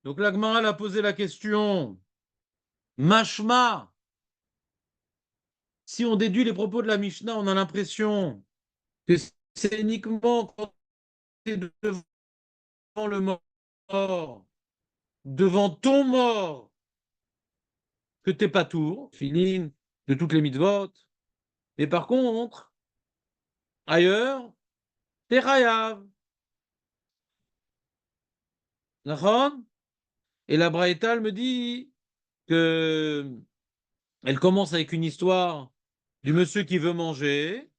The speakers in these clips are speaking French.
Donc la Gemara a posé la question, Mashma, si on déduit les propos de la Mishnah, on a l'impression que c'est uniquement quand tu es devant le mort, devant ton mort, que tu n'es pas tour, filine, de toutes les mitzvot. Mais par contre, ailleurs, t'es chayav. D'accord? Et la Braïta, elle me dit que elle commence avec une histoire du monsieur qui veut manger.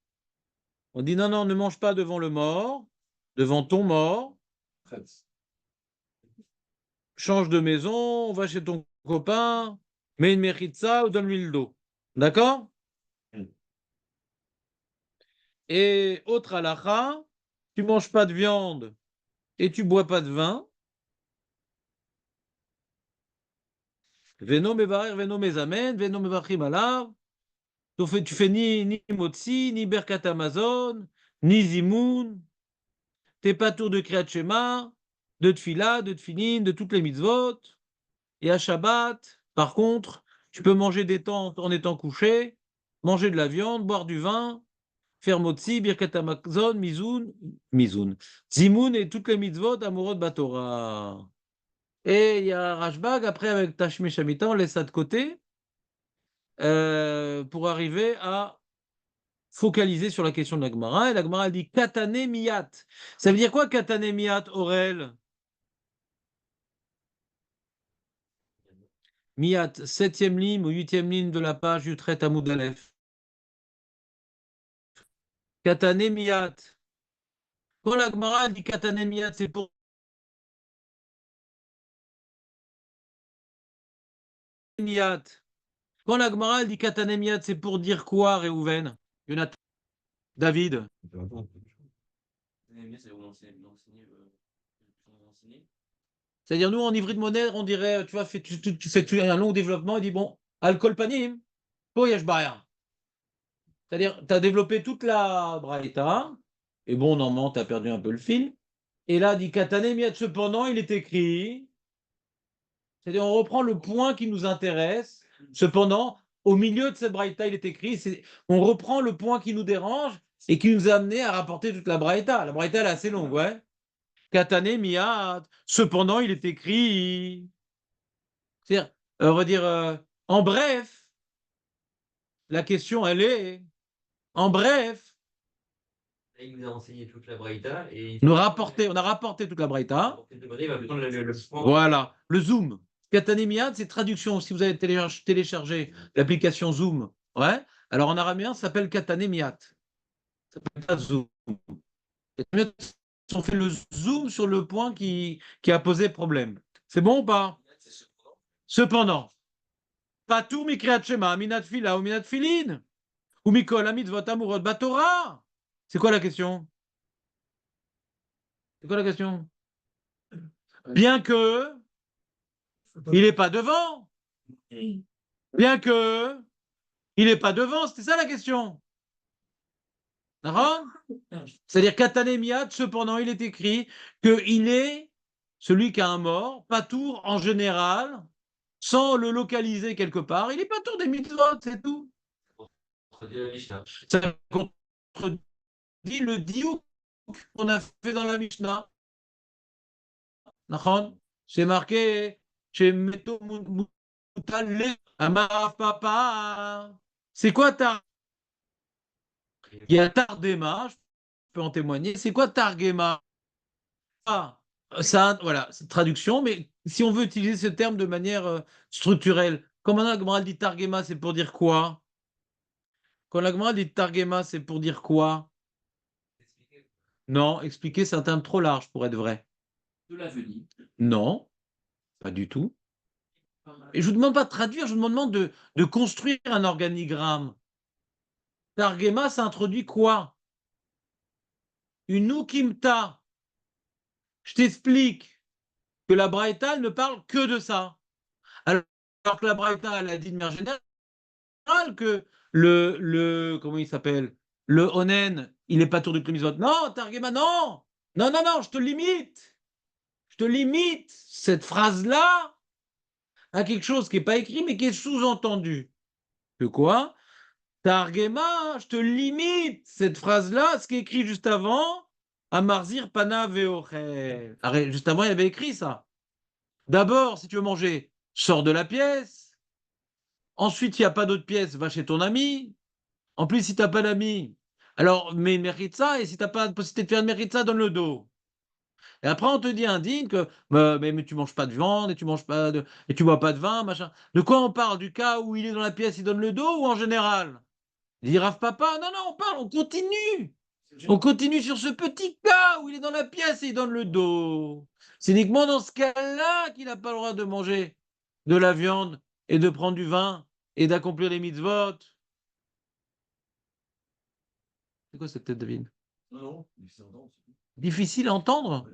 On dit non, non, ne mange pas devant le mort, devant ton mort. Change de maison, va chez ton copain, mets une mechitza ou donne-lui le dos. D'accord? Et autre halakha, tu manges pas de viande et tu bois pas de vin. Veno mevarer, veno mezamen, veno mevachim alav. Tu fais ni motzi, ni berkat Amazon, ni zimoun. T'es pas tour de Kriyat Shema, de Tfila, de Tfilin, de toutes les mitzvot. Et à Shabbat, par contre, tu peux manger des temps en étant couché, manger de la viande, boire du vin, faire motzi, birkat Amazon, mizoun, zimoun et toutes les mitzvot amoureux de Batora. Et il y a Rashbag, après avec Tashmi Shamita, on laisse ça de côté pour arriver à focaliser sur la question de la Gemara. Et la Gemara dit katane miyat. Ça veut dire quoi katane miyat, Aurel? Miyat, septième ligne ou huitième ligne de la page du trait Amoud Aleph. Katane miyat. Quand la Gemara dit katane miyat, c'est pour miyat. Quand la Gemara dit katane miyat, c'est pour dire quoi, Réhouven? Jonathan, David. C'est-à-dire, nous, en hybride monnaie, on dirait, tu vois, tu fais un long développement et dis, bon, alcool panim, poyesh barrière. C'est-à-dire, tu as développé toute la braïta, et bon, normalement, tu as perdu un peu le fil. Et là, dit katane miyat, cependant, il est écrit. C'est-à-dire, on reprend le point qui nous intéresse. Cependant, au milieu de cette braïta, il est écrit, on reprend le point qui nous dérange et qui nous a amené à rapporter toute la braïta. La braïta, elle est assez longue, ouais. Katane miyat. Cependant, il est écrit. C'est-à-dire, on va dire, en bref, la question, elle est, en bref, Il nous a enseigné toute la Braïta et on a rapporté toute la braïta. il va prendre Voilà, le Zoom. Katanemiad, c'est traduction. Si vous avez téléchargé l'application Zoom, ouais. Alors en araméen, ça s'appelle Katanemiat. Ça s'appelle pas Zoom. On fait le zoom sur le point qui a posé problème. C'est bon ou pas? Cependant, pas tout mikriat shema, minat fila ou minat filin, ou mikol amit vot amurot batora. C'est quoi la question? C'est quoi la question? Bien que il n'est pas devant. Bien que il n'est pas devant, c'était ça la question. D'accord? C'est-à-dire Katanemiat, cependant, il est écrit qu'il est celui qui a un mort, pas tour en général, sans le localiser quelque part. Il n'est pas tour des mitzvot, c'est tout. Ça contredit le diouk qu'on a fait dans la Mishnah. D'accord? C'est marqué chez Meto Moutal Amar Papa. C'est quoi ta. Il y a Tardema, je peux en témoigner. C'est quoi Targema? Ah, ça, voilà, c'est traduction, mais si on veut utiliser ce terme de manière structurelle, comme la Gemara dit Targema, c'est pour dire quoi? Quand la Gemara dit Targema, c'est pour dire quoi? Non, expliquer, c'est un terme trop large pour être vrai. De l'avenir. Non, pas du tout. Et je vous demande pas de traduire, je vous demande de construire un organigramme. Targema, ça introduit quoi? Une ukimta. Je t'explique que la Braïta, elle ne parle que de ça. Alors que la Braïta, elle a dit de manière générale que comment il s'appelle? Le Onen, il n'est pas tour du Clémisot. Non, Targema, non! Non, non, non, je te limite. Je te limite cette phrase-là à quelque chose qui n'est pas écrit, mais qui est sous-entendu. Que quoi? Targema, je te limite cette phrase-là, ce qui est écrit juste avant, à Marzir Pana Veochel. Juste avant, il y avait écrit ça. D'abord, si tu veux manger, sors de la pièce. Ensuite, il n'y a pas d'autre pièce, va chez ton ami. En plus, si tu n'as pas d'amis, alors mets une méritza, et si tu n'as pas la possibilité de faire une méritza, donne le dos. Et après, on te dit indigne que mais tu manges pas de viande et tu manges pas de et tu bois pas de vin, machin. De quoi on parle? Du cas où il est dans la pièce, il donne le dos ou en général? Il dit Rav Papa, non, non, on parle, on continue. On continue sur ce petit cas où il est dans la pièce et il donne le dos. C'est uniquement dans ce cas-là qu'il n'a pas le droit de manger de la viande et de prendre du vin et d'accomplir les mitzvot. C'est quoi cette tête, David? Non, non, difficile à entendre. Difficile à entendre?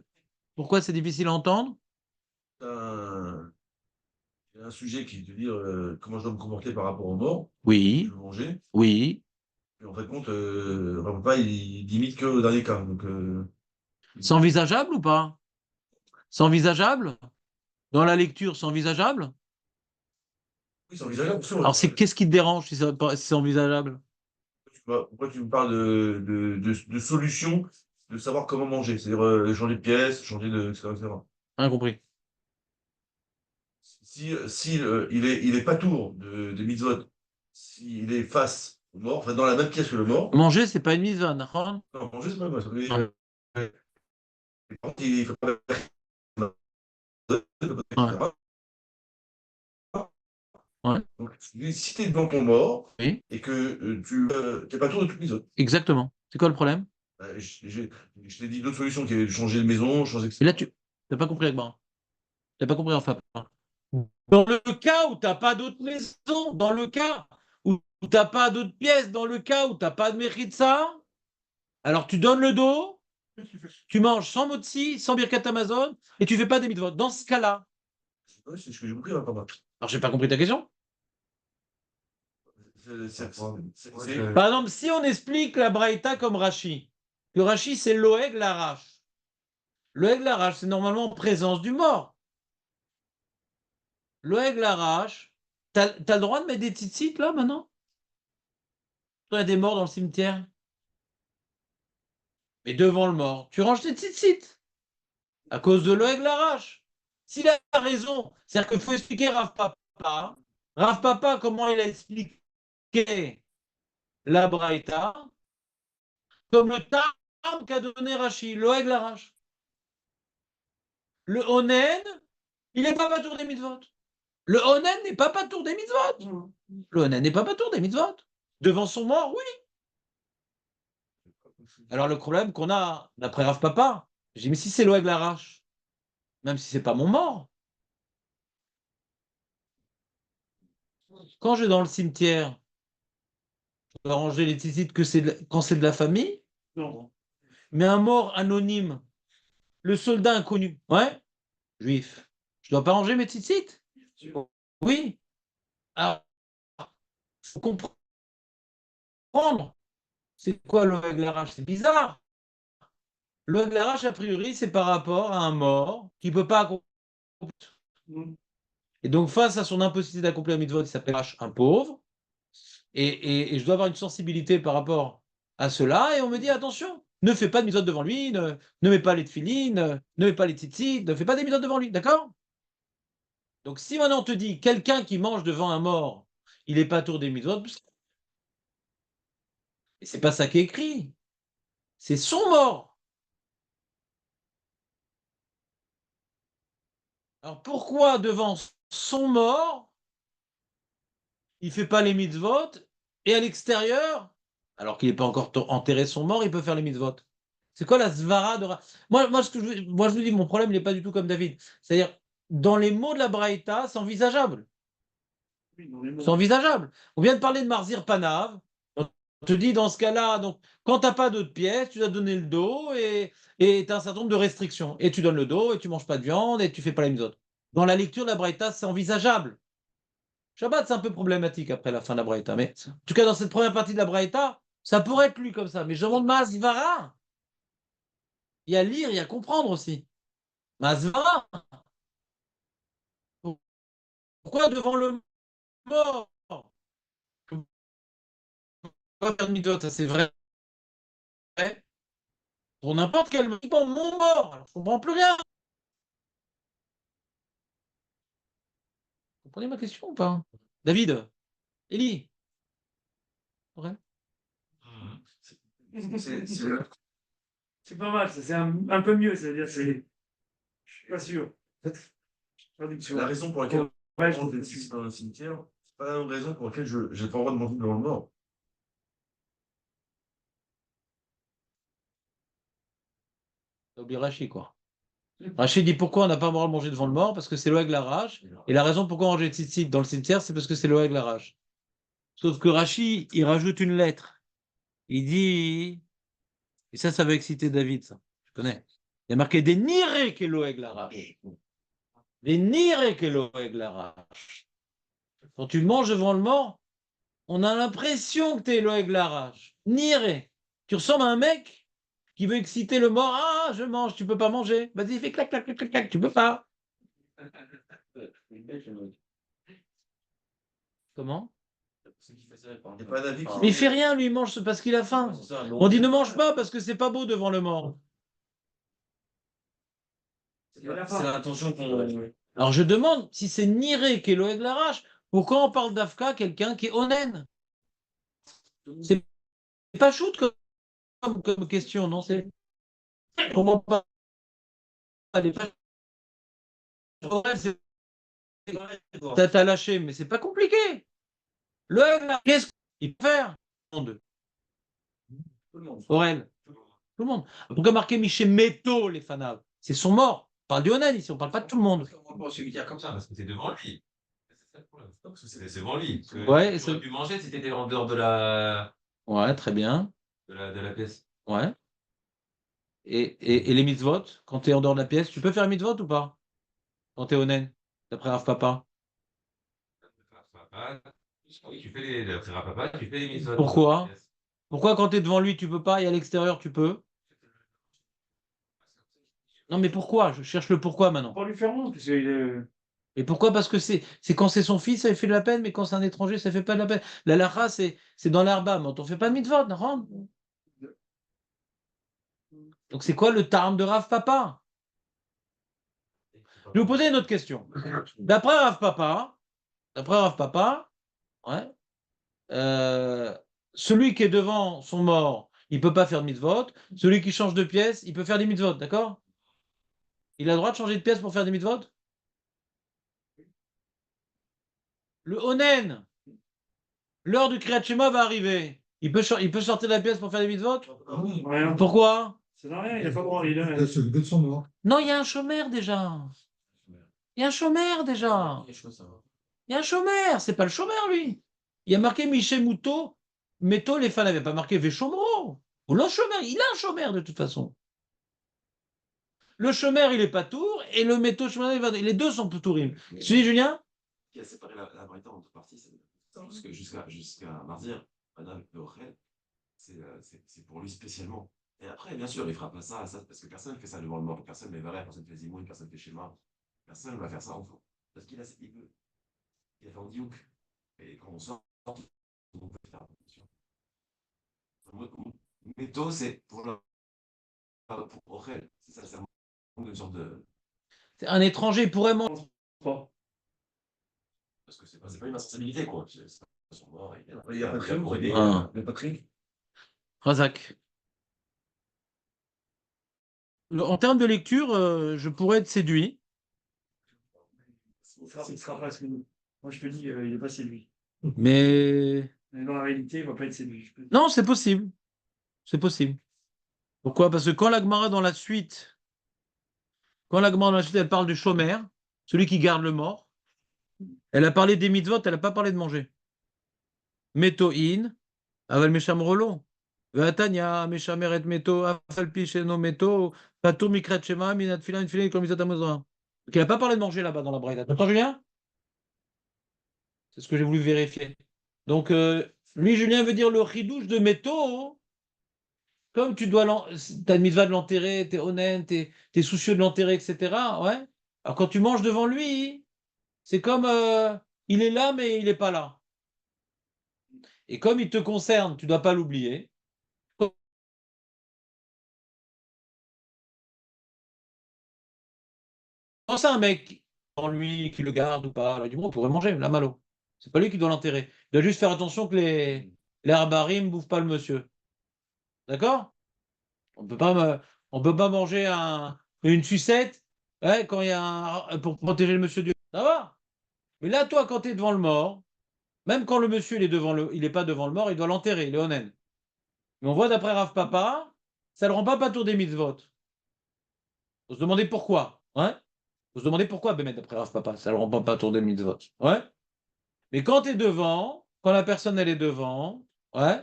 Pourquoi c'est difficile à entendre? Un, un sujet qui est de dire comment je dois me comporter par rapport aux morts, que Oui, je veux manger. oui. Et en fait, compte, mon papa, il limite que au dernier cas. Donc, C'est envisageable ou pas? C'est envisageable? Dans la lecture, c'est envisageable? oui, c'est envisageable, bien sûr. Alors, qu'est-ce qui te dérange si c'est envisageable? Pourquoi tu me parles de solutions, de savoir comment manger, c'est-à-dire changer de pièce, changer de, etc., etc. Rien compris. Si il est pas tour de mitzvot, s'il est face au mort, enfin dans la même pièce que le mort, Manger, c'est pas une mise en d'accord? non, manger, c'est pas mal. Ouais. Par contre, il faut pas Ouais. etc. Ouais. Donc, si tu es devant ton mort Oui, et que tu n'es pas tour de toutes les autres, exactement. C'est quoi le problème? je t'ai dit d'autres solutions qui est de changer de maison, changer, Et là, etc. tu n'as pas compris avec moi. Tu n'as pas compris enfin. Dans le cas où tu n'as pas d'autre maison, dans le cas où tu n'as pas d'autres pièces, dans le cas où tu n'as pas de mérite ça, alors tu donnes le dos, tu manges sans motzi, sans birkat Amazon, et tu fais pas des mitzvot. Dans ce cas-là, Ouais, c'est ce que j'ai compris, hein, papa. alors j'ai pas compris ta question. C'est- Par exemple, si on explique la braïta comme Rashi, que Rashi c'est l'oeg l'arash. L'oeg l'arash, c'est normalement en présence du mort. L'oeg l'arash, t'as le droit de mettre des tzitzit là maintenant? Il y a des morts dans le cimetière. Mais devant le mort, tu ranges tes tzitzit à cause de l'oeg l'arash. S'il a raison, c'est-à-dire qu'il faut expliquer Rav Papa. Rav Papa, comment il a expliqué la braïta, comme le terme qu'a donné Rashi, l'oeg l'arash. Le onen, il n'est pas patour des mitzvot. Le onen n'est pas patour des mitzvot. Le onen n'est pas patour des mitzvot. Devant son mort, oui. Alors le problème qu'on a, d'après Rav Papa, j'ai dit, mais si c'est l'oeg l'arash, même si c'est pas mon mort, quand je vais dans le cimetière, je dois ranger les tzitzit que quand c'est de la famille, non. Mais un mort anonyme, le soldat inconnu, ouais, juif, je dois pas ranger mes tzitzit? Oui. Alors, il faut comprendre. C'est quoi l'oeg l'arash? C'est bizarre. L'oeg l'arash, a priori, c'est par rapport à un mort qui ne peut pas accomplir. Et donc, face à son impossibilité d'accomplir un mitzvot, il s'appelle H, un pauvre. Et je dois avoir une sensibilité par rapport à cela. Et on me dit, attention, ne fais pas de mitzvot devant lui, ne mets pas les tefilines, ne mets pas les tzitzit, ne fais pas des mitzvot devant lui, d'accord? Donc, si maintenant on te dit, quelqu'un qui mange devant un mort, il n'est pas tour des mitzvot, et c'est pas ça qui est écrit. C'est son mort. Alors, pourquoi devant son mort, il ne fait pas les mitzvot, et à l'extérieur, alors qu'il n'est pas encore enterré son mort, il peut faire les mitzvot? C'est quoi la svara de moi, je vous dis, mon problème, il n'est pas du tout comme David. C'est-à-dire, dans les mots de la Braïta, c'est envisageable. C'est envisageable. On vient de parler de Marzir Panav. On te dit, dans ce cas-là, donc, quand tu n'as pas d'autres pièces, tu dois donner le dos et tu as un certain nombre de restrictions. Et tu donnes le dos et tu manges pas de viande et tu fais pas les mitzvot. Dans la lecture de la Braïta, c'est envisageable. Shabbat, c'est un peu problématique après la fin de la Braïta. Mais en tout cas, dans cette première partie de la Braïta, ça pourrait être lu comme ça. Mais je demande Masvara. Il y a lire, il y a comprendre aussi. Mazva. Pourquoi devant le mort? Pas faire mitzvot, ça c'est vrai. Pour n'importe quel pour mon mort. Alors, je comprends plus rien. Vous comprenez ma question ou pas? David, Élie. Ouais. C'est- c'est- C'est pas mal, ça, c'est un peu mieux, c'est-à-dire, c'est. Je suis pas sûr. Traduction. La raison pour laquelle Ouais, je mange des cerises dans le cimetière, c'est pas la même raison pour laquelle je j'ai pas le droit de manger devant le mort. T'as oublié Rachid, quoi. Rachid dit pourquoi on n'a pas le droit de manger devant le mort? Parce que c'est l'oeg la rage. Et la raison pourquoi on mange des tzitzit dans le cimetière, c'est parce que c'est l'oeg la rage. Sauf que Rachid, il rajoute une lettre. Il dit, et ça va exciter David, ça. Je connais. Il y a marqué des niré qu'Eloheg la rage. Des niré qu'Eloheg la rage. Quand tu manges devant le mort, on a l'impression que tu es Eloheg la rage. Niré. Tu ressembles à un mec qui veut exciter le mort. Ah, je mange, tu peux pas manger. Vas-y, fais clac, clac, clac, clac, clac, tu peux pas. Comment? Il n'y a pas d'avis qui. Mais il fait rien, lui, il mange parce qu'il a faim. On dit ne mange pas parce que c'est pas beau devant le mort. C'est l'intention qu'on. Alors je demande si c'est Niré qui est l'Oeg Larache, pourquoi on parle d'Afka, quelqu'un qui est onen? C'est pas shoot comme question, non? C'est comment pas les t'as lâché, mais c'est pas compliqué. L'Oeg Larache, qu'est-ce qu'il peut faire? Tout le monde. Aurel, tout le monde. Pourquoi marquer Miché Méto, les fanaves? C'est son mort. On parle du onen ici, on parle pas de tout le monde. On peut se dire comme ça, parce que c'est devant lui. C'est ça le problème. Parce que c'est devant lui. Parce que Ouais, tu aurais pu manger si tu étais en dehors de la, ouais, très bien. de la pièce. Ouais. Et les mitzvot, quand tu es en dehors de la pièce, tu peux faire les mitzvot ou pas? Quand tu es onen, d'après Rav Papa. Oui, tu fais les frères à papa, tu fais les mitzvot. Pourquoi? Pourquoi quand tu es devant lui, tu peux pas et à l'extérieur, tu peux? Non, mais pourquoi? Je cherche le pourquoi maintenant. Pour lui faire honte, parce qu'il est. Et pourquoi? Parce que c'est quand c'est son fils, ça fait de la peine, mais quand c'est un étranger, ça fait pas de la peine. La lacha, c'est dans l'herba, mais on fait pas de mitzvot, non? Donc c'est quoi le terme de Rav Papa? Je vais vous poser une autre question. D'après Rav Papa, ouais, euh, celui qui est devant son mort, il peut pas faire de mitzvot. Celui qui change de pièce, il peut faire des mitzvot, d'accord? Il a le droit de changer de pièce pour faire des mitzvot? Le onen, l'heure du Kriyat Shema va arriver. Il peut sortir de la pièce pour faire des mitzvot? Rien. Pourquoi? Ça n'a rien, il a pas le droit, il est. Non, il y a un chômeur déjà. Il y a un chômeur déjà. Il y a un chômeur, c'est pas le chômeur lui. Il y a marqué Michel Moutot, Méto, les fans n'avaient pas marqué Véchomro. Ou le chômeur, il a un chômeur de toute façon. Le chômeur, il est pas tour, et le métaux chômeur, les deux sont tourim. Tu dis, Julien? Qui a séparé la Braïta en deux parties, c'est parce que jusqu'à Mardir, Madame Beochel, c'est pour lui spécialement. Et après, bien sûr, il fera pas ça, parce que personne ne fait ça devant le mort. Personne ne fait Varet, personne ne fait Zimoun, personne ne fait Schéma. Personne ne va faire ça en fond. Parce qu'il a il veut. Il a fait en diouk. Et quand on sort, on peut faire attention. Métaux, c'est pour Ochel. C'est ça, c'est une sorte de. C'est un étranger, il pourrait manger. Pas. Parce que c'est pas une insensibilité, quoi. C'est son mort. Il y a Patrick. pour aider. Ah. Le Patrick. Razak. En termes de lecture, je pourrais être séduit. Il sera pas séduit. Moi, je te dis, il est pas séduit. Mais Mais dans la réalité, il va pas être séduit. non, c'est possible. C'est possible. Pourquoi? Parce que quand la Gemara dans la suite, elle parle du chômeur, celui qui garde le mort, elle a parlé des mitzvot, elle n'a pas parlé de manger. Meto'in, aval mesham rolo. Ve'atanya, meshamer et meto, afal pi sheno meto, patur mikrat shema, minat filan, filan, comme misat amozra. Donc, elle n'a pas parlé de manger là-bas dans la Braïta. T'entends, Julien? C'est ce que j'ai voulu vérifier. Donc, lui, Julien veut dire le chidouche de métaux. comme tu dois t'as une mitzvah de l'enterrer, t'es honnête, t'es soucieux de l'enterrer, etc. Ouais. Alors quand tu manges devant lui, c'est comme il est là, mais il n'est pas là. Et comme il te concerne, tu ne dois pas l'oublier. Quand c'est un mec en lui qui le garde ou pas, alors, du moins, on pourrait manger la malo. C'est pas lui qui doit l'enterrer. Il doit juste faire attention que les herbarim ne bouffent pas le monsieur. D'accord? On peut pas, on peut pas manger une sucette ouais, quand il y a pour protéger le monsieur Dieu. Ça va? Mais là, toi, quand tu es devant le mort, même quand le monsieur il est pas devant le mort, il doit l'enterrer, il est honnête. Mais on voit d'après Rav Papa, ça ne le rend pas patour des mitzvot. Faut se demander pourquoi. Ouais? Faut se demander pourquoi, Bémet, d'après Rav Papa, ça ne le rend pas patour des mitzvot. Ouais? Mais quand tu es devant, quand la personne elle est devant, ouais,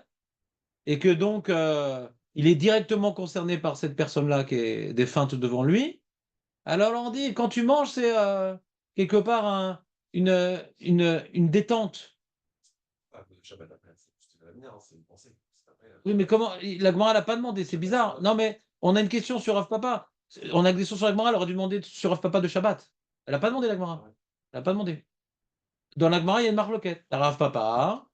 et que donc il est directement concerné par cette personne-là qui est défunte devant lui, alors on dit, quand tu manges, c'est quelque part une détente. Ah, le Shabbat après, c'est juste l'avenir, hein, c'est une pensée. C'est après, Oui, mais comment la Gemara l'a pas demandé, c'est bizarre. Non, mais on a une question sur Rav Papa. On a une question sur la Gemara, elle aurait dû demander sur Rav Papa de Shabbat. Elle n'a pas demandé la Gemara. Elle n'a pas demandé. Dans la Gemara, il y a une marloquette. T'as Rav Papa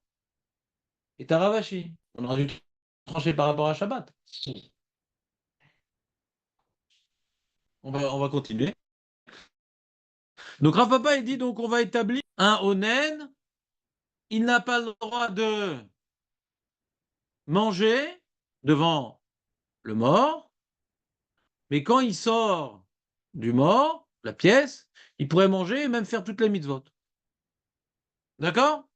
et t'as Ravashi. On aurait dû trancher par rapport à Shabbat. On va continuer. Donc Rav Papa, il dit donc on va établir un onen. Il n'a pas le droit de manger devant le mort, mais quand il sort du mort, la pièce, il pourrait manger et même faire toutes les mitzvot. D'accord?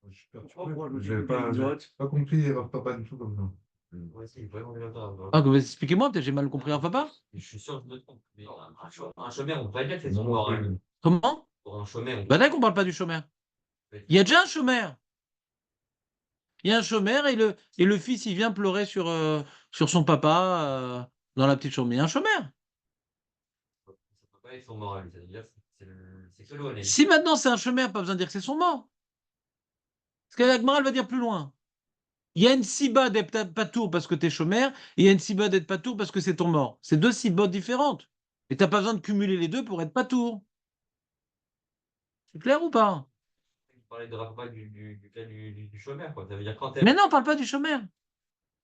Je suis perturbé. Pourquoi le J'avais pas compris Rav Papa du tout comme ça. Ouais, si, vraiment, on est d'accord. Ah, expliquez-moi, peut-être j'ai mal compris Rav Papa. Je suis sûr que je me trompe. Mais un chômeur, on peut pas dire que c'est Non, son mort. non, Comment? Pour un chômeur, Ben là qu'on parle pas du chômeur. Il y a déjà un chômeur. Il y a un chômeur et le fils, il vient pleurer sur son papa dans la petite chambre. Il y a un chômeur. ça peut pas être son mort. C'est-à-dire c'est que l'eau. Si maintenant c'est un chômeur, pas besoin de dire que c'est son mort. Parce que la Gemara, elle va dire plus loin. Il y a une siba d'être patour parce que tu es chômeur, et il y a une siba d'être patour parce que c'est ton mort. C'est deux sibas différentes. Et tu n'as pas besoin de cumuler les deux pour être patour. C'est clair ou pas? Vous parlez de rapport du cas du chômeur, quoi. Ça veut dire quand Mais non, on parle pas du chômeur.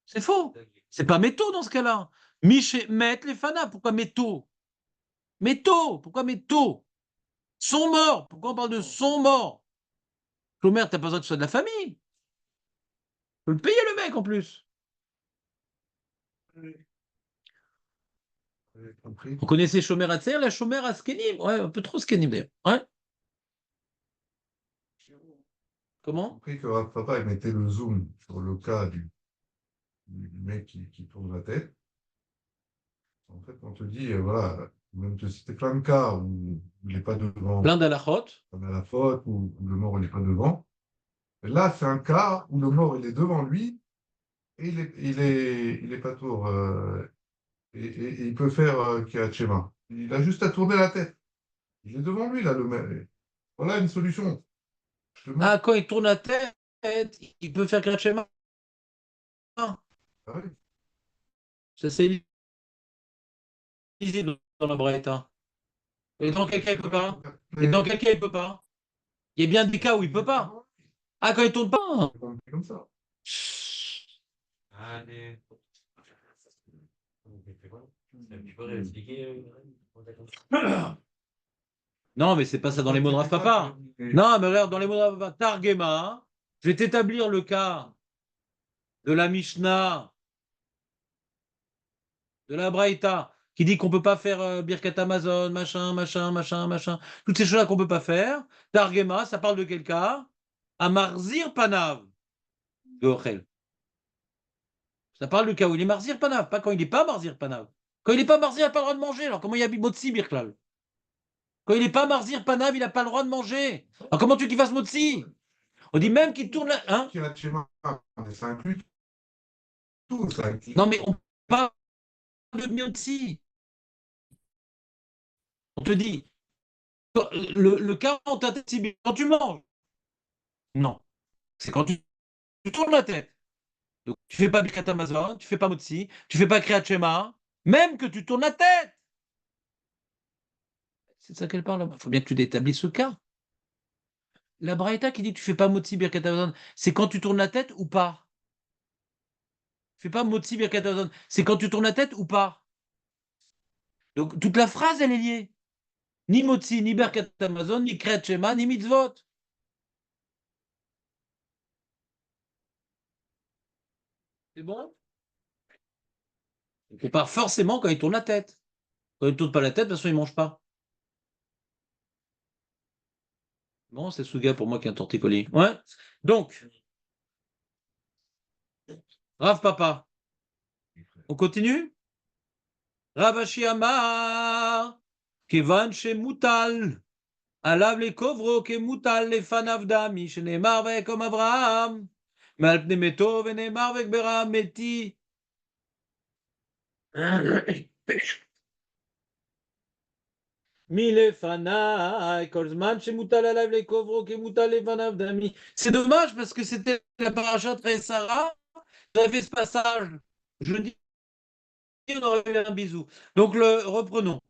C'est faux. C'est pas métaux dans ce cas-là. Miché, mettre les fanas. Pourquoi métaux? Métaux. Pourquoi métaux? Sont morts. Pourquoi on parle de sont morts? Chômeur, t'as pas besoin que ce soit de la famille. Faut le payer le mec en plus. j'avais compris. Vous connaissez chômeur à Tser, la chômeur à Skenim? Ouais, un peu trop Skenim d'ailleurs. Ouais. Comment? Compris que Rav Papa il mettait le zoom sur le cas du mec qui tourne la tête. En fait, on te dit, voilà, même te citer plein de cas où il n'est pas devant, Plein d'alachot. on a la faute, où le mort il n'est pas devant. Et là, c'est un cas où le mort il est devant lui et il est pas tour. Et il peut faire Kirachema. Il a juste à tourner la tête. Il est devant lui, là, le mec. Voilà une solution. Je te montre. Ah, quand il tourne la tête, il peut faire Gretschema. Ah oui. Ça, c'est lisé dans la Braïta. Et dans quel cas il peut pas? Et dans quel cas il peut pas? Il y a bien des cas où il peut pas. Ah, quand il tourne pas. C'est compris comme ça. Allez. Tu peux réexpliquer Non, mais c'est pas ça dans les mots de Rav Papa. Non, mais regarde, dans les mots de Rav Papa, Targema, je vais t'établir le cas de la Mishnah, de la Braïta, qui dit qu'on peut pas faire Birkat Amazon, machin, machin, machin, machin. Toutes ces choses-là qu'on peut pas faire. Targema, ça parle de quel cas? Amarzir Panav. Gochel. Ça parle du cas où il est Marzir Panav, pas quand il n'est pas Marzir Panav. Quand il n'est pas Marzir, il n'a pas le droit de manger. Alors comment il y a Motsi Birklal? Quand il n'est pas Marzir Panav, il n'a pas le droit de manger. Alors comment tu veux qu'il fasse Motsi? On dit même qu'il tourne la. Hein? Kirachema, mais ça inclut tout. Ça inclut. Non, mais on parle de Motsi. On te dit, le cas où tu quand tu manges. Non. C'est quand tu tournes la tête. Donc, tu fais pas Birkat Hamazon, tu fais pas Motzi, tu fais pas Kriyat Shema, même que tu tournes la tête. C'est de ça qu'elle parle. Il faut bien que tu établisses ce cas. La Braïta qui dit que tu fais pas Motzi Birkat Hamazon, c'est quand tu tournes la tête ou pas? Tu fais pas Motzi Birkat Hamazon, c'est quand tu tournes la tête ou pas? Donc toute la phrase, elle est liée. Ni Motzi, ni Birkat Hamazon, ni Kriyat Shema, ni Mitzvot. C'est bon? Et pas forcément quand il tourne la tête. Quand il ne tourne pas la tête, de toute façon, il ne mange pas. Bon, c'est Souga pour moi qui est un torticolis. Ouais. Donc, Rav Papa. On continue? Rav Ashi Amar, Kevan Shemutal, Alav le Kovro, Kemutal le Fanav Dami, Shenemar comme Abraham, Malpne Meto, Venemar Vekbera Meti. C'est dommage parce que c'était la paracha très Sarah. J'avais ce passage. Je dis, on aurait eu un bisou. Donc, reprenons.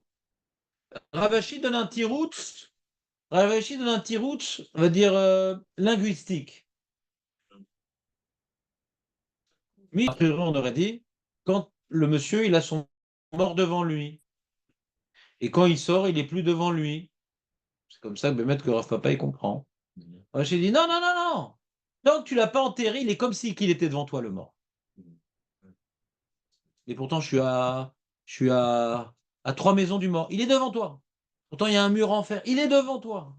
Ravashi donne un tirout. Ravashi donne un tirout, on va dire linguistique. Mais on aurait dit, quand le monsieur, il a son mort devant lui. Et quand il sort, il n'est plus devant lui. C'est comme ça que Bémet que Rav Papa, il comprend. J'ai dit, non, non, non, non. Tant que tu ne l'as pas enterré, il est comme si qu'il était devant toi, le mort. Et pourtant, je suis à 3 maisons du mort. Il est devant toi. Pourtant, il y a un mur en fer. Il est devant toi.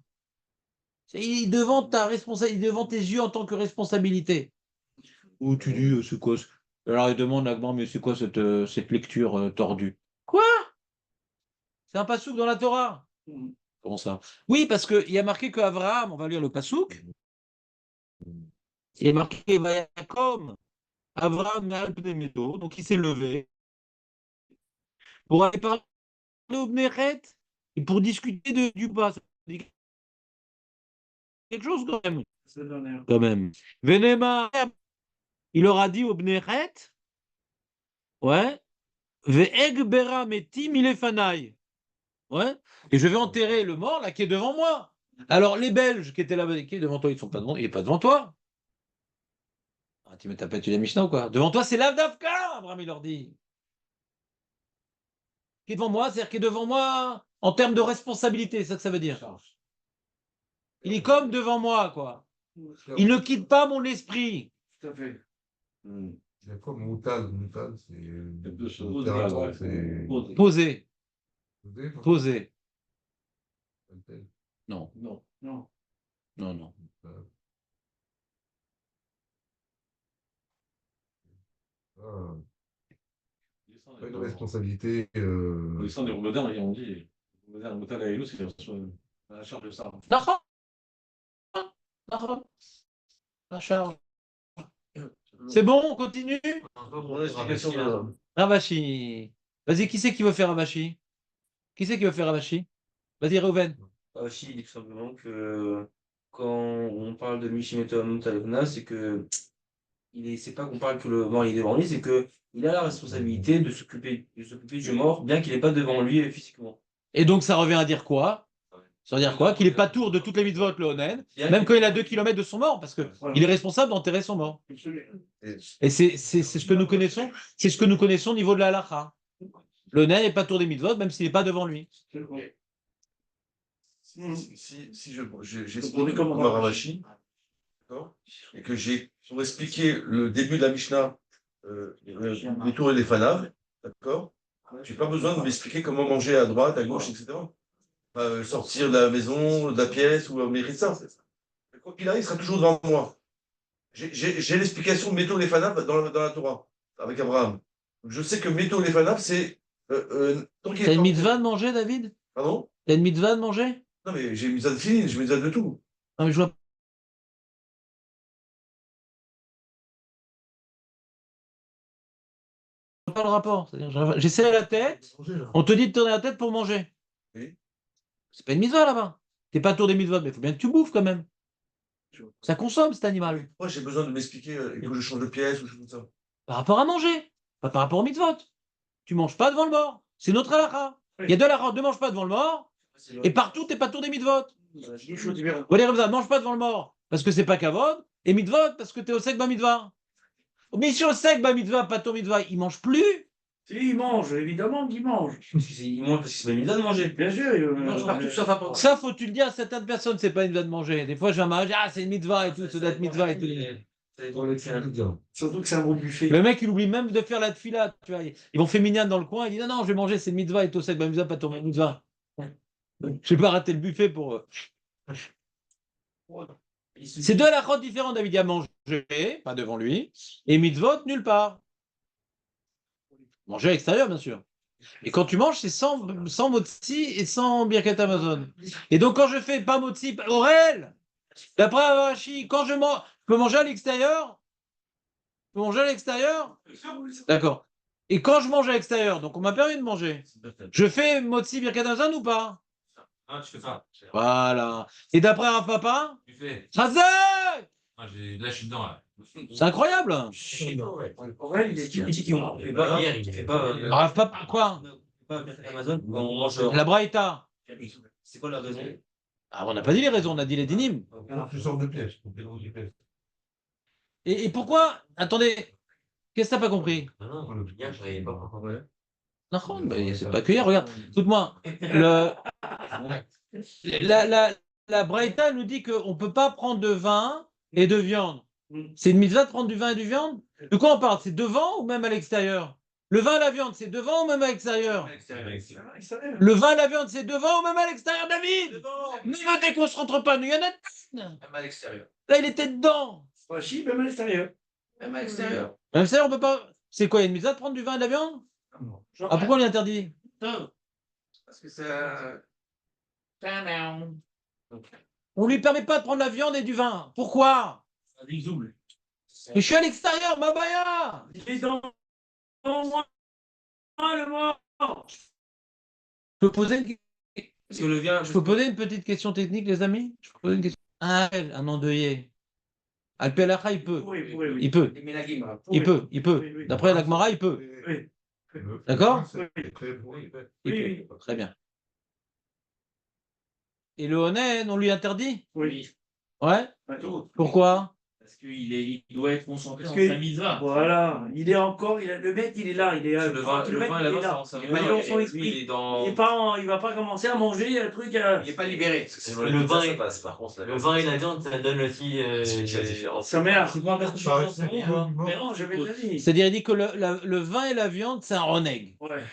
Il est devant ta responsabilité, devant tes yeux en tant que responsabilité. Ou tu dis, c'est quoi Alors, il demande à mais c'est quoi cette lecture tordue? Quoi? C'est un pasouk dans la Torah. Comment ça? Oui, parce qu'il y a marqué qu'Abraham, on va lire le pasouk, il est marqué Vayakom, Abraham Medo, donc il s'est levé pour aller parler au Bneret et pour discuter du bas. Ça dit quelque chose quand même. Quand même. Venema, il aura dit au Bneret, ouais, Ve'eg bera metim ilefanaï. Ouais, et je vais enterrer le mort là qui est devant moi. Alors les Belges qui étaient là-bas, qui est devant toi, ils sont pas devant, il n'est pas devant toi. Ah, tu m'as tapé la Mishnah ou quoi? Devant toi, c'est l'Avdavka, Abraham, il leur dit. Qui est devant moi, c'est-à-dire qui est devant moi en termes de responsabilité, c'est ça que ça veut dire. Il est comme devant moi, quoi. Il ne quitte pas mon esprit. Tout à fait. Il y a quoi, Moutal, c'est deux choses. c'est Posé, posé, non? posé. Tel. Non, Non. Non. non, non. Ah, pas une responsabilité. Ils sont des modernes, ils ont dit. Les modernes à Elou, c'est la charge de ça. D'accord. D'accord. La charge. C'est bon, on continue? Mon explication de... Ravachi. Vas-y, qui c'est qui veut faire Ravachi? Qui c'est qui veut faire Ravachi? Vas-y, Reuven. Aussi, il dit tout simplement que quand on parle de Mishimetom Talevna, c'est que c'est pas qu'on parle que le mort il est devant lui, c'est que il a la responsabilité de s'occuper du mort, bien qu'il n'est pas devant lui physiquement. Et donc, ça revient à dire quoi? Ça veut dire quoi? Qu'il n'est pas tour de toutes les mitzvot, le Onen, même quand il a 2 kilomètres de son mort, parce qu'il est responsable d'enterrer son mort. Et c'est ce que nous connaissons, c'est ce que nous connaissons au niveau de la halakha. Le Onen n'est pas tour des mitzvot, même s'il n'est pas devant lui. Si j'ai expliqué comme Ravashi, d'accord, et que j'ai pour expliquer le début de la Mishnah, les tours et les fanaves, d'accord, tu n'as pas besoin de m'expliquer comment manger à droite, à gauche, etc. Sortir de la maison, de la pièce ou mérite ça. Quoi qu'il arrive, il sera toujours devant moi. J'ai l'explication de Métaux les fanaves dans la Torah, avec Abraham. Je sais que Métaux les fanaves, c'est. T'as une mitzvah de manger, David? Pardon? T'as une mitzvah de manger? Non, mais j'ai mis ça de fini, je mets ça de tout. Non, mais je vois pas le rapport. C'est-à-dire, j'essaie la tête, on te dit de tourner la tête pour manger. Oui. C'est pas une mitzvah là-bas. T'es pas tour des mitzvot, mais il faut bien que tu bouffes quand même. Ça consomme cet animal. Moi, j'ai besoin de m'expliquer, il faut que je change de pièce ou je fais ça. Par rapport à manger, pas par rapport au mitzvot. Tu manges pas devant le mort. C'est notre halakha. Il y a deux halakha, ne mange pas devant le mort, et partout, t'es pas tour des mitzvot. Deux choses différentes. On va dire comme ça, mange pas devant le mort, parce que c'est pas kavod, et mitzvot, parce que t'es au sec ba mitzvah. Mais si au sec ba mitzvah, pas ton mitzvah, il mange plus. Si, il mange, évidemment qu'il mange. Il mange parce que c'est pas une de manger. Bien sûr, il mange partout sauf à part. Ça, faut-tu le dire à certaines personnes, c'est pas une mitzvah de manger. Des fois, je vais à mariage, ah, c'est une mitzvah et tout, ça doit être mitzvah et tout. Surtout que c'est un bon buffet. Le mec, il oublie même de faire la tefila. Tu vois. Ils vont faire minyan dans le coin, il dit non, non, je vais manger, c'est une mitzvah et tout, c'est ba mitzvah, pas ton mitzvah. Je vais pas rater le buffet pour eux. C'est deux halakhot différents. David il a mangé, pas devant lui, et mitzvot, nulle part. Manger à l'extérieur, bien sûr. Et quand tu manges, c'est sans motzi et sans birkat Amazon. Et donc, quand je fais pas motzi, Aurel, d'après Avashi, quand je mange, je peux manger à l'extérieur? Je peux manger à l'extérieur? D'accord. Et quand je mange à l'extérieur, donc on m'a permis de manger, je fais motzi birkat Amazon ou pas? Ah, tu fais ça. Voilà. Et d'après Rav Papa, Tu fais. Chazek! Ah, là, je suis dedans, là. C'est incroyable. Aurel, il est Il dit qu'on fait pas hier, il fait pas. Rav Papa, quoi? Pas Amazon quand on mange. La Braïta. C'est quoi la raison? Ah, on n'a pas dit les raisons, on a dit les dynimes. Tu sors de pièce. Et pourquoi? Attendez, qu'est-ce que t'as pas compris? Non, hier, je savais pas. Non, mais c'est pas que hier, regarde. Écoute-moi, la Braïta nous dit qu'on ne peut pas prendre de vin et de viande. C'est une mitzvah de prendre du vin et du viande? De quoi on parle? C'est devant ou même à l'extérieur? Le vin et la viande, c'est devant ou même à l'extérieur? Le vin et la viande, c'est devant ou même à l'extérieur, David? Ne dès qu'on se rentre pas, nous, il y en a. Même à l'extérieur. Là, il était dedans. Rachid, même à l'extérieur. Même à l'extérieur. À l'extérieur, on peut pas. C'est quoi, il y a une mitzvah de prendre du vin et de la viande? Ah, pourquoi on l'interdit? Parce que ça. On lui permet pas de prendre la viande et du vin. Pourquoi? Mais je suis à l'extérieur, ma baya. Il est dans moi, le mort. Je peux poser une... Parce que le vin. Je peux poser une petite question technique, les amis? Je peux poser une question. Un endeuillé. Al-Pelacha, il peut. Oui. Il peut. Il peut. Oui. D'après la Gemara, il peut. Oui. D'accord? Oui. Très bien. Et le Onen, on lui interdit? Oui. Ouais? Ouais. Pourquoi? Parce qu'il doit être concentré Parce dans que- sa mitzvah. Voilà. Il est encore, le mec, il est là. Il est Le vin et la viande, ça Il est dans son esprit. Il est dans. Il va pas commencer à manger un truc. Il n'est pas libéré. Le vin ça et- passe, par contre. Le vin et la viande, ça donne aussi. Sa mère. C'est pas parce que je Ça pense reste rien, hein. Mais non, je vais te dire. C'est-à-dire, il dit que le vin et la viande, c'est un reneg. Ouais.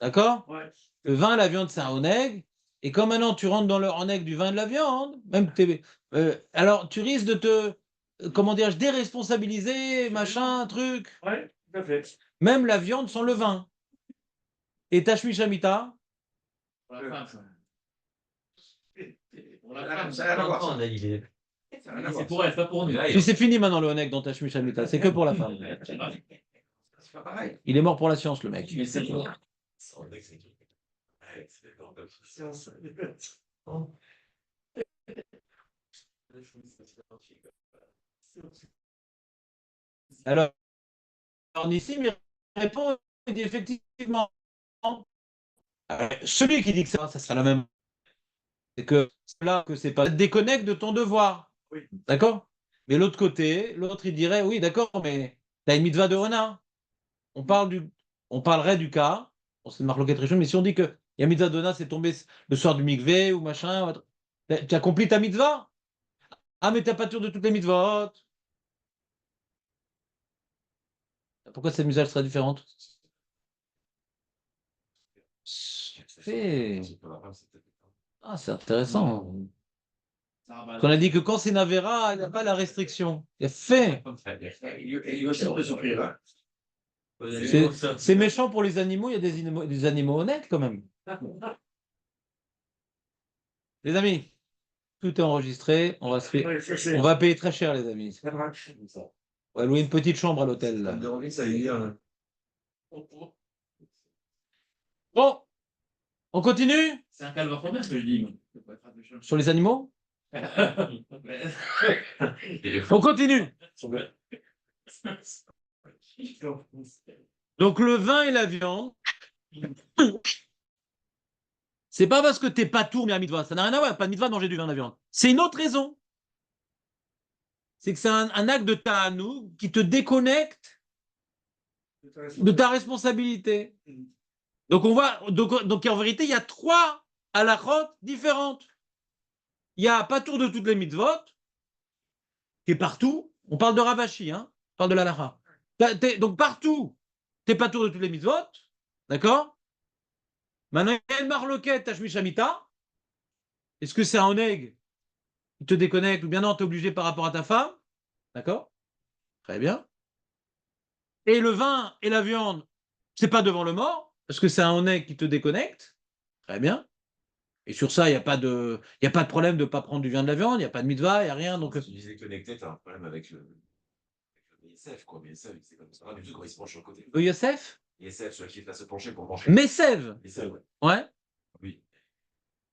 D'accord? Ouais. Le vin et la viande, c'est un reneg. Et comme maintenant tu rentres dans le reneg du vin et de la viande, même alors tu risques de te, comment dirais-je, déresponsabiliser, machin, truc. Ouais, tout à fait. Même la viande sans le vin. Et Tashmi Shamita, Pour la femme, ça. Pour la Ah, femme, ça a rien à voir, on a dit. C'est pour elle, pas pour nous. puis c'est fini maintenant le reneg dans Tashmi Shamita, c'est que pour la femme. C'est pas pareil. Il est mort pour la science, le mec. Mais c'est pour. Alors Nissim, il répond, il dit effectivement, celui qui dit que ça sera la même. C'est que là, que c'est pas déconnecte de ton devoir. Oui. D'accord? Mais l'autre côté, l'autre il dirait, oui, d'accord, mais t'as une mitzvah de renard. On parlerait du cas, on c'est une marque très mais si on dit que il y a mitzvah de renard, c'est tombé le soir du mikvé ou machin, tu as accompli ta mitzvah? Ah, mais t'as pas tour de toutes les mitzvot. Pourquoi cette mitzvah serait différente? Ah, c'est intéressant. Qu'on a dit que quand c'est Navera, il n'y a pas la restriction. Il y a fait. Il aussi peut souffrir. Hein. C'est méchant pour les animaux, il y a des animaux honnêtes quand même. Les amis, tout est enregistré. On va payer très cher, les amis. On va louer une petite chambre à l'hôtel. Ça là. me dérange, ça y est. Hein. Bon, on continue C'est un calvaire ce que je dis. sur les animaux. On continue. Donc le vin et la viande, c'est pas parce que t'es pas tour mais à mitzvah, ça n'a rien à voir, pas de mitzvah de manger du vin et de la viande. C'est une autre raison. C'est que c'est un acte de ta'anoug qui te déconnecte de ta responsabilité. Donc on voit, donc en vérité, il y a 3 halakhot différentes. Il y a pas tour de toutes les mitzvot, qui est partout. On parle de Ravashi, hein, on parle de l'halakha. Donc partout, t'es pas tour de toutes les mitzvot, d'accord? Maintenant, il y a une marloquette à Shmishamita. Est-ce que c'est un oneg qui te déconnecte ou bien non, t'es obligé par rapport à ta femme? D'accord? Très bien. Et le vin et la viande, c'est pas devant le mort, parce que c'est un oneg qui te déconnecte. Très bien. Et sur ça, il n'y a pas de problème de ne pas prendre du vin de la viande, il n'y a pas de mitzvah, il n'y a rien. Donc... Si tu disais connecté, tu as un problème avec le ISF, quoi. Mais ISF, c'est comme ça, du tout quand il se penche sur le côté. Yosef? ISF, celui qui va se pencher pour manger. Messev. Messev, ouais. Ouais. Oui.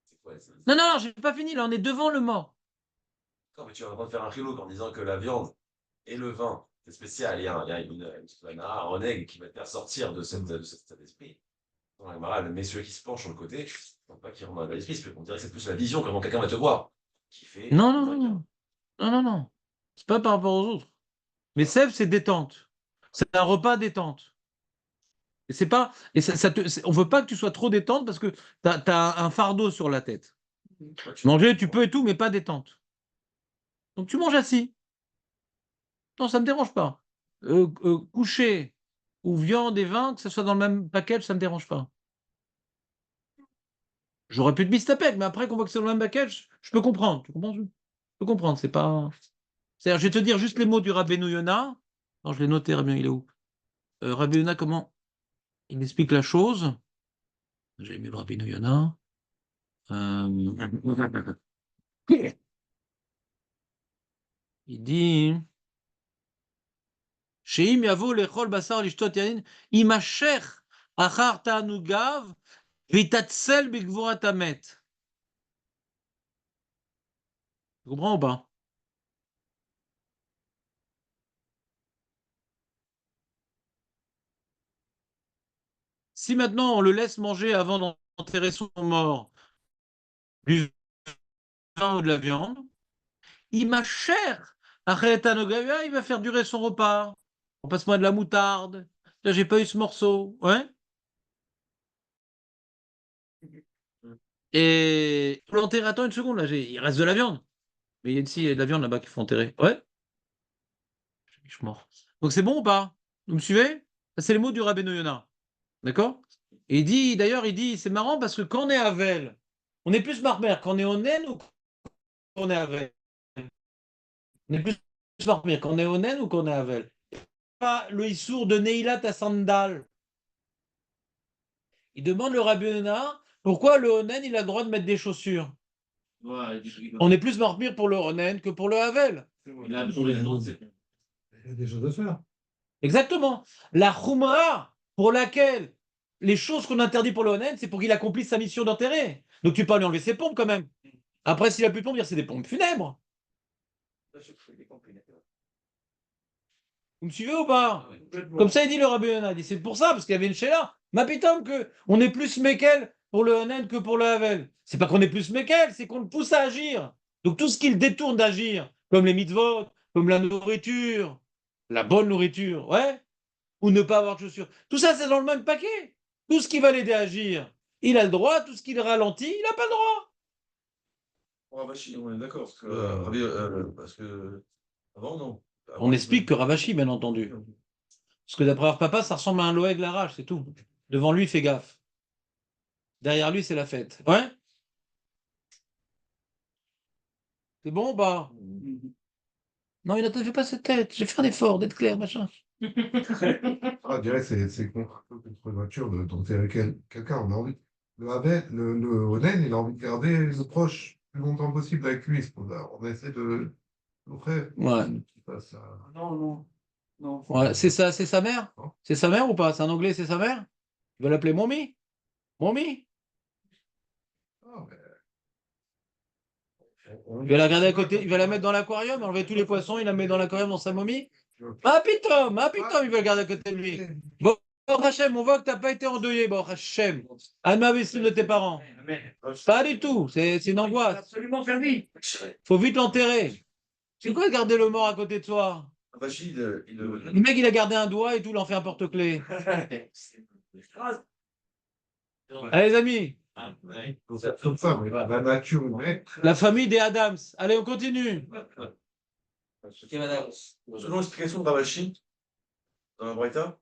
C'est quoi ça? Non, j'ai pas fini, là, on est devant le mort. Non, mais tu vas de faire un chilouk en disant que la viande et le vin, c'est spécial. Il y a un oneg qui va te faire sortir de cet état d'esprit. Dans la Gemara, le messieurs qui se penche sur le côté, je ne pense pas qu'il remonte à l'esprit, on dirait que c'est plus la vision, comment quelqu'un va te voir. Qui fait. Non. C'est pas par rapport aux autres. Mais Sève, c'est détente. C'est un repas détente. Et c'est pas. Et on veut pas que tu sois trop détente parce que tu as un fardeau sur la tête. Manger, tu peux et tout, mais pas détente. Donc tu manges assis. Non, ça me dérange pas. Coucher ou viande et vin, que ce soit dans le même package, ça me dérange pas. J'aurais pu te mistapec, mais après qu'on voit que c'est dans le même package, je peux comprendre. Tu comprends? Je peux comprendre. C'est pas. C'est-à-dire, je vais te dire juste les mots du Rabbeinu Yona. Non, je l'ai noté, Rabbeinu, il est où? Rabbeinu Yona, comment il explique la chose? J'ai mis le Rabbeinu Yona. Il dit Sheim yavo lechol basar lishtot yain imasher achar ta'anugav v'itatzel bigvurat hamet. Tu comprends ou pas? Si maintenant on le laisse manger avant d'enterrer son mort du vin ou de la viande, imasher achar ta'anugav, il va faire durer son repas. On passe-moi de la moutarde. Là, j'ai pas eu ce morceau. Ouais. Et pour l'enterrer, attends une seconde, là, il reste de la viande. Mais ici, il y a de la viande là-bas qu'il faut enterrer. Ouais. Je suis mort. Donc c'est bon ou pas? Vous me suivez? Ça, c'est les mots du Rabbeinu Yona. D'accord? Et il dit, d'ailleurs, c'est marrant parce que quand on est à Vel, on est plus marmère quand on est au naine ou quand on est à Vel? On est plus marmère quand on est au naine ou quand on est à Vel? Pas le Issour de Neilat à Sandal. Il demande le Rabbeinu Yona pourquoi le Onen, il a le droit de mettre des chaussures. On est plus marmire pour le Onen que pour le Havel. Il y a des choses à faire. Exactement. La Khumra, pour laquelle les choses qu'on interdit pour le Onen, c'est pour qu'il accomplisse sa mission d'enterrer. Donc tu peux pas lui enlever ses pompes quand même. Après, s'il a plus de pompes, c'est des pompes funèbres. Vous me suivez ou pas? Comme ça, il dit le Rabbi Yonah. Il dit c'est pour ça, parce qu'il y avait une chéla. Ma pitom que on est plus mékel pour le Onen que pour le Havel. C'est pas qu'on est plus mékel, c'est qu'on le pousse à agir. Donc tout ce qui le détourne d'agir, comme les mitzvot, comme la nourriture, la bonne nourriture, ouais, ou ne pas avoir de chaussures. Tout ça, c'est dans le même paquet. Tout ce qui va l'aider à agir, il a le droit. Tout ce qui le ralentit, il n'a pas le droit. Ravashi, on est d'accord. Parce que avant, non. Avant, On explique que Ravashi, bien entendu. Parce que d'après leur papa, ça ressemble à un Loeg Larache, c'est tout. Devant lui, fais gaffe. Derrière lui, c'est la fête. Ouais? C'est bon ou pas? Non, il ne fait pas cette tête. J'ai fait un effort d'être clair, machin. Ah, je dirais que c'est contre la nature d'enterrer quelqu'un. On a envie. Le Onen, il a envie de garder le proche le plus longtemps possible avec lui. On essaie de l'offrir. Ouais. Non. Ouais, c'est sa mère? Non. C'est sa mère ou pas? C'est un anglais, c'est sa mère? Il va l'appeler Mommy? Mommy? Ah, mais Il va la garder à côté, il va la mettre dans l'aquarium, enlever tous les poissons, il la met dans l'aquarium dans sa momie. Ah putain, il va le garder à côté de lui. Bon, Hachem, on voit que tu n'as pas été endeuillé, bon, Hachem. Anne Bessim de tes parents. Pas du tout, c'est une angoisse. Absolument permis. Faut vite l'enterrer. C'est quoi garder le mort à côté de soi? Rachid, Le mec, il a gardé un doigt et tout, il en fait un porte-clés. Allez, les amis, C'est comme ça, mais la nature humaine. la famille des Adams. Allez, on continue. Ok, madame. selon l'explication de Ravashi, dans la Braïta,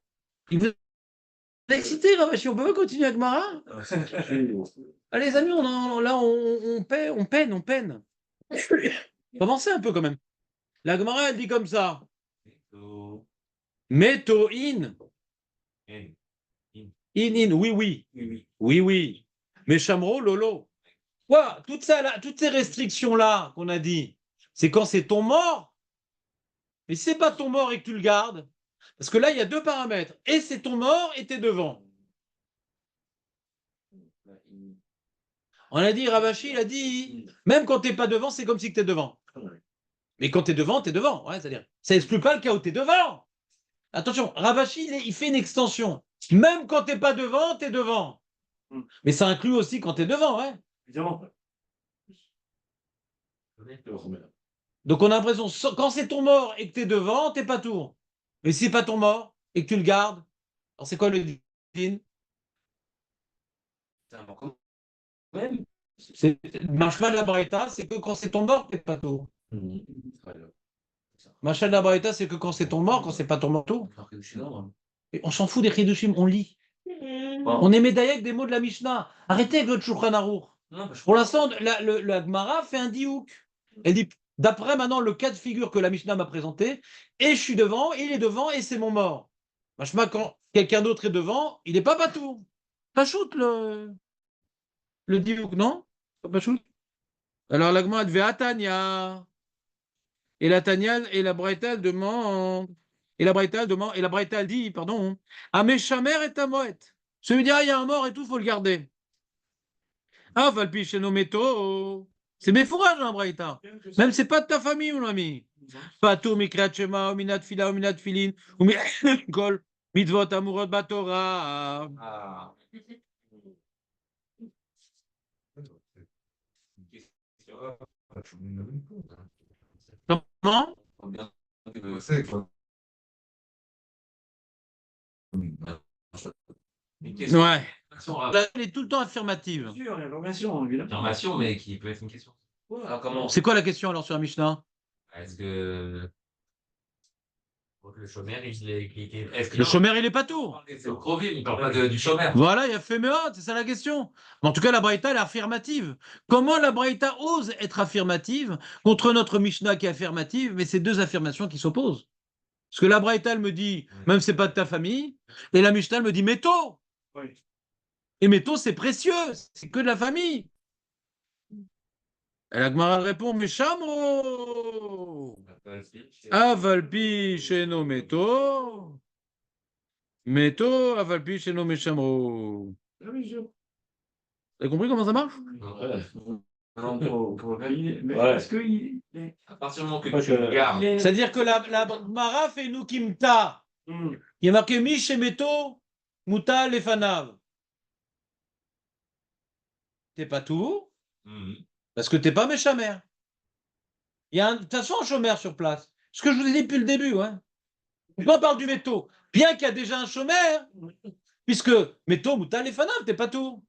Il vous a excité, Ravachi, on peut pas continuer avec Mara? Allez, les amis, on peine. Avancez un peu quand même. La Gemara, elle dit comme ça. Meto in. In, oui. Mais Chamro, lolo. Quoi? Toutes ces restrictions-là qu'on a dit, c'est quand c'est ton mort. Mais si c'est pas ton mort et que tu le gardes, parce que là, il y a deux paramètres. Et c'est ton mort et t'es devant. On a dit, Ravachi, il a dit, même quand t'es pas devant, c'est comme si tu es devant. Mais quand t'es devant, t'es devant. Ouais, c'est-à-dire, ça exclut pas le cas où t'es devant. Attention, Ravachi, il fait une extension. Même quand t'es pas devant, t'es devant. Mais ça inclut aussi quand t'es devant, ouais. Évidemment. Donc on a l'impression, quand c'est ton mort et que t'es devant, t'es pas tour. Mais si c'est pas ton mort et que tu le gardes, alors c'est quoi le din? C'est un mort quand même. C'est Mashma de la Braïta, c'est que quand c'est ton mort, t'es pas tour. Mashma de la Braïta, c'est que quand c'est ton mort, quand c'est pas ton mort, tout. Et on s'en fout des Chidushim, on lit. On est médaillé avec des mots de la Mishnah. Arrêtez avec votre Shulchan Aruch. Pour l'instant, la Gemara fait un diouk. Elle dit, d'après maintenant le cas de figure que la Mishnah m'a présenté, et je suis devant, il est devant, et c'est mon mort. Mashma, quand quelqu'un d'autre est devant, il n'est pas patou. Pas shoot le diouk, non? Pas shoot. Alors la Gemara devait Atania. Et la Tania et la Braïta elle demande. Et la Braïta elle dit, pardon, Ameshamer et Tamoet. Celui dit, ah, il y a un mort et tout, il faut le garder. Ah, Valpi chez nos métaux. C'est mes fourrages, hein, Braïta. Même c'est pas de ta famille, mon ami. Patou, Mikrat Shema, Ominat Fila, Ominat Filin, Kol, Mitzvot, Amurot, Batora. Ah. Comment? C'est quoi? Ouais. Elle est tout le temps affirmative. Bien sûr, il y a l'organisation, évidemment. Affirmation, mais qui peut être une question. Alors comment? C'est quoi la question alors sur la Mishnah? Est-ce que. Le chômeur, il est cliqué. Le chômeur, il est pas tout. C'est au Krovim, il ne parle pas du chômeur. Voilà, il a fait méa, c'est ça la question. Mais en tout cas, la Braïta, elle est affirmative. Comment la Braïta ose être affirmative contre notre Mishnah qui est affirmative, mais c'est deux affirmations qui s'opposent? Parce que la Braïta, elle me dit, même c'est pas de ta famille, et la Mishnah, elle me dit, métaux. Oui. Et métaux, c'est précieux, c'est que de la famille. Et la Gemara répond, mais chamro. Avalpi chez nos métaux. Métaux, avalpi chez nos méchamro. Ah oui, je- Vous avez compris comment ça marche? Non, pour valider. Mais Ouais. est-ce qu'il est. À partir du moment que Moi, tu je- le gardes. C'est-à-dire que la Gemara fait nous kimta. Hum. Il y a marqué Mish et Métaux, Mouta Lefanav. T'es pas tout, parce que t'es pas méchamer. Il y a de toute façon un chômeur sur place. Ce que je vous ai dit depuis le début, ouais. On parle du métaux. Bien qu'il y a déjà un chômeur, puisque métaux, Mouta Lefanav, t'es pas tout.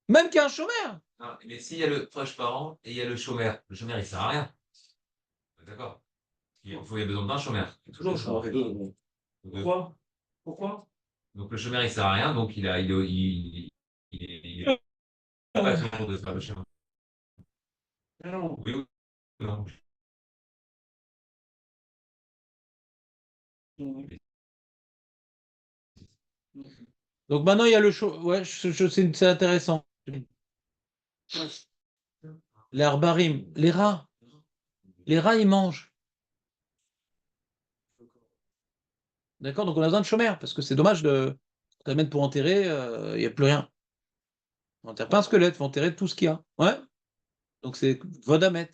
Même qu'il y a un chômeur. Non, mais s'il y a le proche parent et il y a le chômeur il sert à rien. D'accord. Il y a besoin d'un chômeur. Toujours le chômeur. Pourquoi? Donc le chômeur il sert à rien, donc il est pas toujours de faire le chômeur. Non. Oui ou non? Donc maintenant il y a le chômeur. Ouais, c'est intéressant. Les arbarim, les rats. Les rats, ils mangent. D'accord? Donc on a besoin de chômeurs, parce que c'est dommage de mettre pour enterrer, il n'y a plus rien. On n'enterre pas un squelette, il faut enterrer tout ce qu'il y a. Ouais? Donc c'est Vodamet.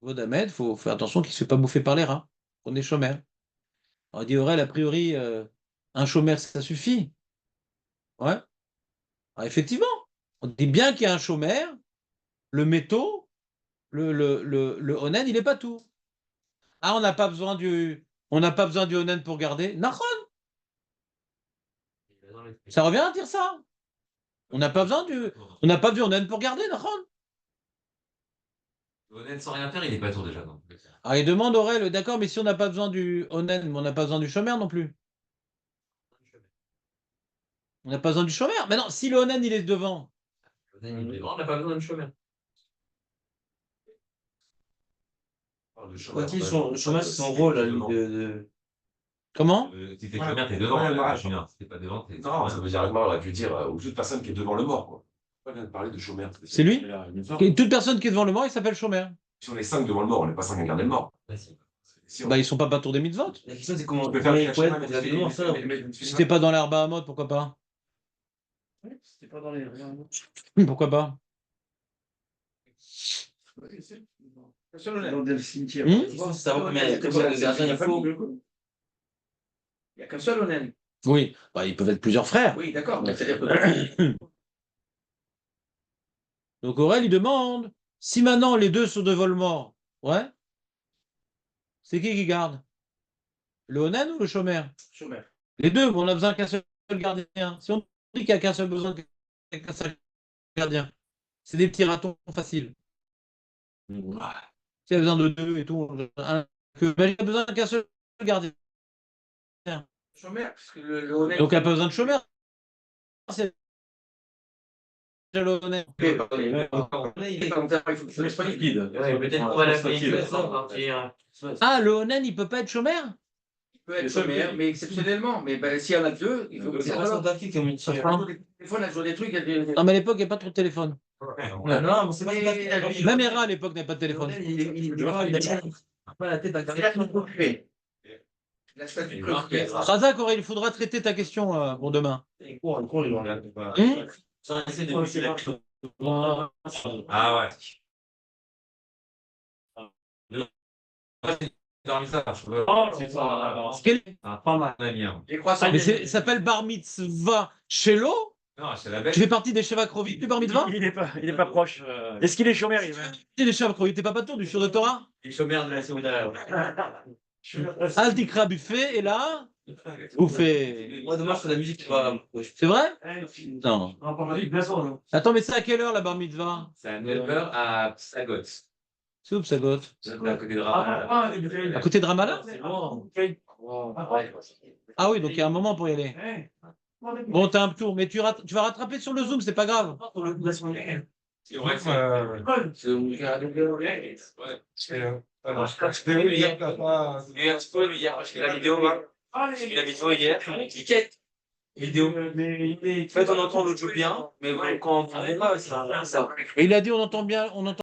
Vodamet, il faut faire attention qu'il ne se fait pas bouffer par les rats. On est chômeur. On dit Aurel, a priori, un chômeur, ça suffit. Ouais. Ah, effectivement, on dit bien qu'il y a un chômeur, le métaux, le onen, il n'est pas tout. Ah, on n'a pas besoin du onen pour garder. Nahon, ça revient à dire ça. On n'a pas besoin du onen pour garder, Nahon. Honnête sans rien faire, il est pas tour déjà. Donc. Ah, il demande Aurel, d'accord, mais si on n'a pas besoin du onen, mais on n'a pas besoin du chômeur non plus. On n'a pas besoin du chômeur. Mais non, si le onen, il est devant. On n'a pas besoin de chômeur. Le chômeur, Le chômage, c'est son rôle, là, lui, de... Comment? Si t'es chômeur, t'es devant. Ouais, Chômeur. Si t'es pas devant, t'es. Non, ça veut dire, on aurait pu dire aux toute personne qui est devant le mort, quoi. On vient de parler de chômeur. C'est lui? Et toute personne qui est devant le mort, il s'appelle chômeur. Si on est 5 devant le mort, on n'est pas 5 à garder le mort. Si on- Bah, ils sont pas tour des mitzvot. La question, c'est comment Je peux faire les le poètes chômeur, pour garder le mort, ça. Si t'es pas dans l'herbe à mode, pourquoi pas? C'était pas dans les. Pourquoi pas? Dans le cimetière. Hmm? Faut savoir combien de gardiens il faut. Il n'y a qu'un seul onen. Oui, bah, ils peuvent être plusieurs frères. Oui, d'accord. Mais c'est-à-dire Donc Aurel, il demande, si maintenant les deux sont devant le mort, ouais, c'est qui garde? Le onen ou le chômeur? chômeur. Les deux, mais on a besoin qu'un seul gardien. Si on dit qu'il n'y a qu'un seul besoin qu'un seul gardien, c'est des petits ratons faciles. S'il y a besoin de deux et tout, mais il n'y a besoin qu'un seul gardien. Chômeur, parce que le onen. Donc il n'y a pas besoin de chômeur. C'est déjà le onen. Il est pas il faut qu'il soit liquide. Peut-être qu'on va l'appeler ça, partir. Ah, le onen, il peut pas être chômeur? Il peut être chômeur, mais exceptionnellement. Mais ben, s'il y en a deux, il faut que C'est c'est pas son tactique, comme il dit. Des fois, on a toujours des trucs. Il y a des- Non, mais à l'époque, il n'y a pas trop de téléphone. Non, c'est pas son tactique. Même Hera, à l'époque, n'avait pas de téléphone. Il a pas la tête à C'est la statue préoccupée. La statue préoccupée. Razak, Aurel, il faudra traiter ta question pour demain. Il court, il va regarder. Sans essayer de pousser la Ah ouais. Dormi ça, je peux. c'est ça. Quel- Pas mal, ami. Hein. Les croissants. Mais ça s'appelle Bar Mitzvah Shelo? Non, c'est la bête. Tu fais partie des Shevakrovit du Bar Mitzvah? Il n'est pas proche. Est-ce qu'il est chômeur? Tu es des Shevakrovit, t'es pas tour du Shur de Torah? Les chômeurs de la Séouda. Al Dikra buffet, et là, vous faites. Moi, demain, je fais de la musique, tu vois. C'est vrai? Non. Non. Attends, mais c'est à quelle heure la Bar Mitzvah? C'est à 9h à Psagot. C'est où Psagot? À côté de Ramallah. À côté de Ramallah? C'est bon. Ah oui, donc il y a un moment pour y aller. Bon, t'as un tour, mais tu vas rattraper sur le Zoom, c'est pas grave. C'est vrai La vidéo, j'ai vu la vidéo hier, cliquette. Vidéo. En fait, on entend l'audio bien, mais quand on ne pas, ça. Et il a dit, on entend bien, on entend